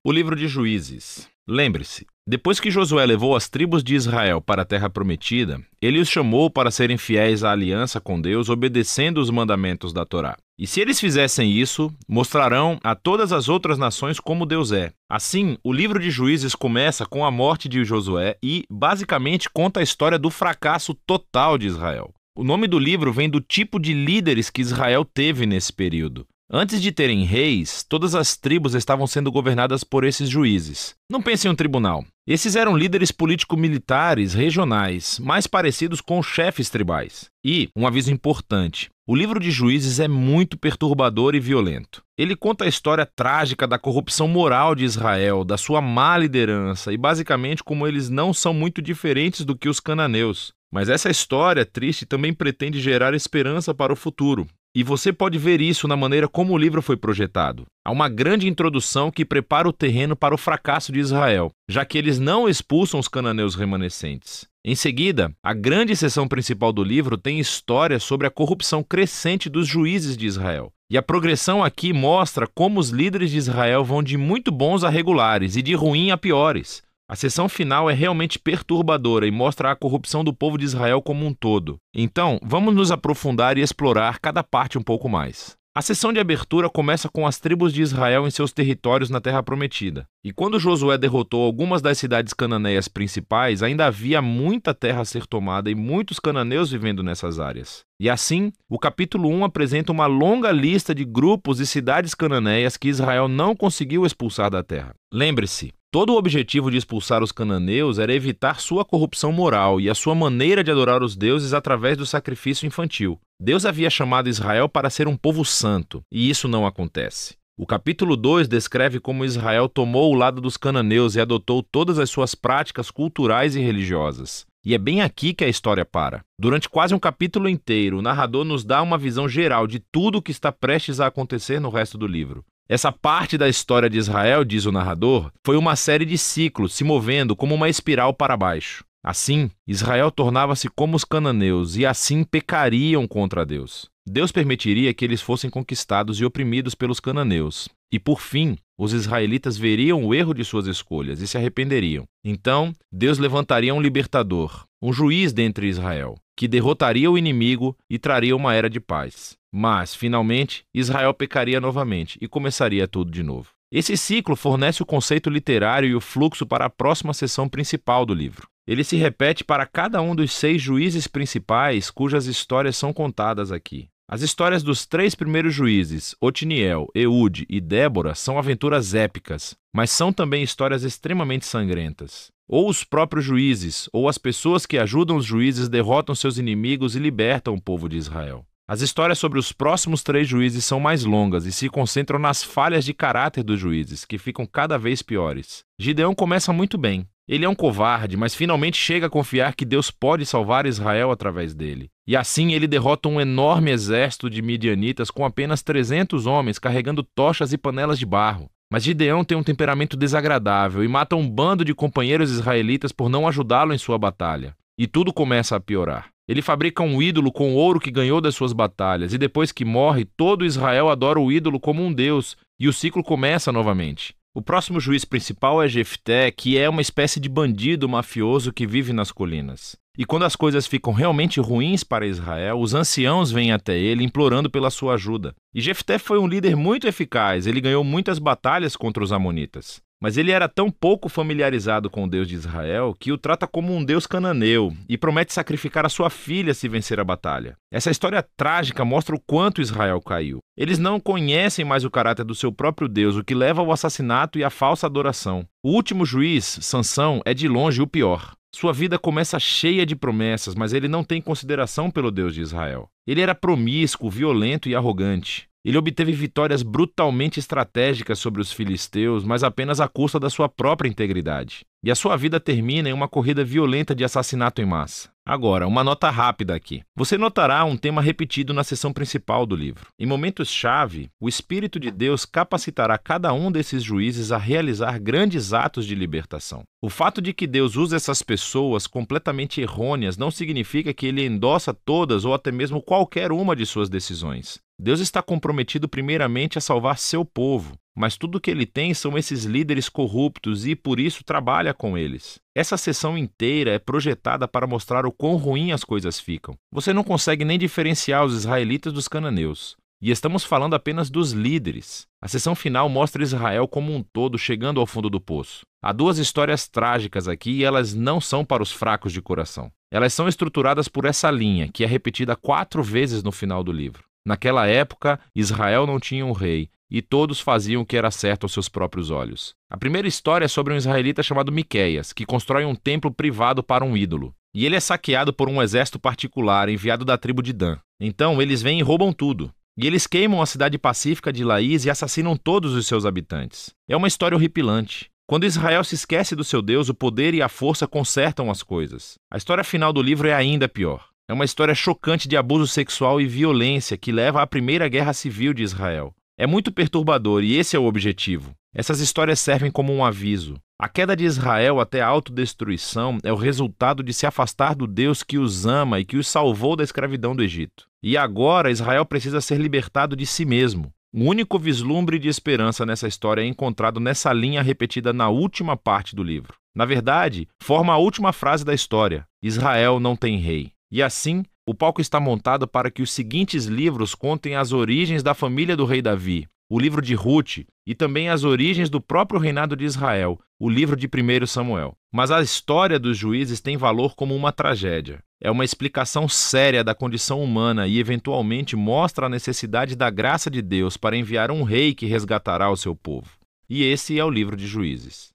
O livro de Juízes. Lembre-se, depois que Josué levou as tribos de Israel para a terra prometida, ele os chamou para serem fiéis à aliança com Deus, obedecendo os mandamentos da Torá. E se eles fizessem isso, mostrarão a todas as outras nações como Deus é. Assim, o livro de Juízes começa com a morte de Josué e, basicamente, conta a história do fracasso total de Israel. O nome do livro vem do tipo de líderes que Israel teve nesse período. Antes de terem reis, todas as tribos estavam sendo governadas por esses juízes. Não pense em um tribunal. Esses eram líderes político-militares regionais, mais parecidos com chefes tribais. E, um aviso importante, o livro de Juízes é muito perturbador e violento. Ele conta a história trágica da corrupção moral de Israel, da sua má liderança e basicamente como eles não são muito diferentes do que os cananeus. Mas essa história triste também pretende gerar esperança para o futuro. E você pode ver isso na maneira como o livro foi projetado. Há uma grande introdução que prepara o terreno para o fracasso de Israel, já que eles não expulsam os cananeus remanescentes. Em seguida, a grande seção principal do livro tem histórias sobre a corrupção crescente dos juízes de Israel. E a progressão aqui mostra como os líderes de Israel vão de muito bons a regulares e de ruim a piores. A seção final é realmente perturbadora e mostra a corrupção do povo de Israel como um todo. Então, vamos nos aprofundar e explorar cada parte um pouco mais. A sessão de abertura começa com as tribos de Israel em seus territórios na Terra Prometida. E quando Josué derrotou algumas das cidades cananeias principais, ainda havia muita terra a ser tomada e muitos cananeus vivendo nessas áreas. E assim, o capítulo 1 apresenta uma longa lista de grupos e cidades cananeias que Israel não conseguiu expulsar da terra. Lembre-se, todo o objetivo de expulsar os cananeus era evitar sua corrupção moral e a sua maneira de adorar os deuses através do sacrifício infantil. Deus havia chamado Israel para ser um povo santo, e isso não acontece. O capítulo 2 descreve como Israel tomou o lado dos cananeus e adotou todas as suas práticas culturais e religiosas. E é bem aqui que a história para. Durante quase um capítulo inteiro, o narrador nos dá uma visão geral de tudo o que está prestes a acontecer no resto do livro. Essa parte da história de Israel, diz o narrador, foi uma série de ciclos se movendo como uma espiral para baixo. Assim, Israel tornava-se como os cananeus e assim pecariam contra Deus. Deus permitiria que eles fossem conquistados e oprimidos pelos cananeus. E por fim, os israelitas veriam o erro de suas escolhas e se arrependeriam. Então, Deus levantaria um libertador, um juiz dentre Israel, que derrotaria o inimigo e traria uma era de paz. Mas, finalmente, Israel pecaria novamente e começaria tudo de novo. Esse ciclo fornece o conceito literário e o fluxo para a próxima seção principal do livro. Ele se repete para cada um dos 6 juízes principais cujas histórias são contadas aqui. As histórias dos 3 primeiros juízes, Otniel, Eude e Débora, são aventuras épicas, mas são também histórias extremamente sangrentas. Ou os próprios juízes, ou as pessoas que ajudam os juízes derrotam seus inimigos e libertam o povo de Israel. As histórias sobre os próximos 3 juízes são mais longas e se concentram nas falhas de caráter dos juízes, que ficam cada vez piores. Gideão começa muito bem. Ele é um covarde, mas finalmente chega a confiar que Deus pode salvar Israel através dele. E assim ele derrota um enorme exército de midianitas com apenas 300 homens carregando tochas e panelas de barro. Mas Gideão tem um temperamento desagradável e mata um bando de companheiros israelitas por não ajudá-lo em sua batalha. E tudo começa a piorar. Ele fabrica um ídolo com o ouro que ganhou das suas batalhas, e depois que morre, todo Israel adora o ídolo como um deus, e o ciclo começa novamente. O próximo juiz principal é Jefté, que é uma espécie de bandido mafioso que vive nas colinas. E quando as coisas ficam realmente ruins para Israel, os anciãos vêm até ele implorando pela sua ajuda. E Jefté foi um líder muito eficaz, ele ganhou muitas batalhas contra os amonitas. Mas ele era tão pouco familiarizado com o Deus de Israel que o trata como um deus cananeu e promete sacrificar a sua filha se vencer a batalha. Essa história trágica mostra o quanto Israel caiu. Eles não conhecem mais o caráter do seu próprio Deus, o que leva ao assassinato e à falsa adoração. O último juiz, Sansão, é de longe o pior. Sua vida começa cheia de promessas, mas ele não tem consideração pelo Deus de Israel. Ele era promíscuo, violento e arrogante. Ele obteve vitórias brutalmente estratégicas sobre os filisteus, mas apenas à custa da sua própria integridade. E a sua vida termina em uma corrida violenta de assassinato em massa. Agora, uma nota rápida aqui. Você notará um tema repetido na seção principal do livro. Em momentos-chave, o Espírito de Deus capacitará cada um desses juízes a realizar grandes atos de libertação. O fato de que Deus usa essas pessoas completamente errôneas não significa que ele endossa todas ou até mesmo qualquer uma de suas decisões. Deus está comprometido primeiramente a salvar seu povo. mas tudo que ele tem são esses líderes corruptos e, por isso, trabalha com eles. Essa seção inteira é projetada para mostrar o quão ruim as coisas ficam. Você não consegue nem diferenciar os israelitas dos cananeus. E estamos falando apenas dos líderes. A seção final mostra Israel como um todo chegando ao fundo do poço. Há duas histórias trágicas aqui e elas não são para os fracos de coração. Elas são estruturadas por essa linha, que é repetida 4 vezes no final do livro. Naquela época, Israel não tinha um rei, e todos faziam o que era certo aos seus próprios olhos. A primeira história é sobre um israelita chamado Miqueias, que constrói um templo privado para um ídolo. E ele é saqueado por um exército particular enviado da tribo de Dan. Então, eles vêm e roubam tudo. E eles queimam a cidade pacífica de Laís e assassinam todos os seus habitantes. É uma história horripilante. Quando Israel se esquece do seu Deus, o poder e a força consertam as coisas. A história final do livro é ainda pior. É uma história chocante de abuso sexual e violência que leva à Primeira Guerra Civil de Israel. É muito perturbador e esse é o objetivo. Essas histórias servem como um aviso. A queda de Israel até a autodestruição é o resultado de se afastar do Deus que os ama e que os salvou da escravidão do Egito. E agora Israel precisa ser libertado de si mesmo. O único vislumbre de esperança nessa história é encontrado nessa linha repetida na última parte do livro. Na verdade, forma a última frase da história: Israel não tem rei. E assim, o palco está montado para que os seguintes livros contem as origens da família do rei Davi, o livro de Ruth, e também as origens do próprio reinado de Israel, o livro de 1 Samuel. Mas a história dos juízes tem valor como uma tragédia. É uma explicação séria da condição humana e, eventualmente, mostra a necessidade da graça de Deus para enviar um rei que resgatará o seu povo. E esse é o livro de Juízes.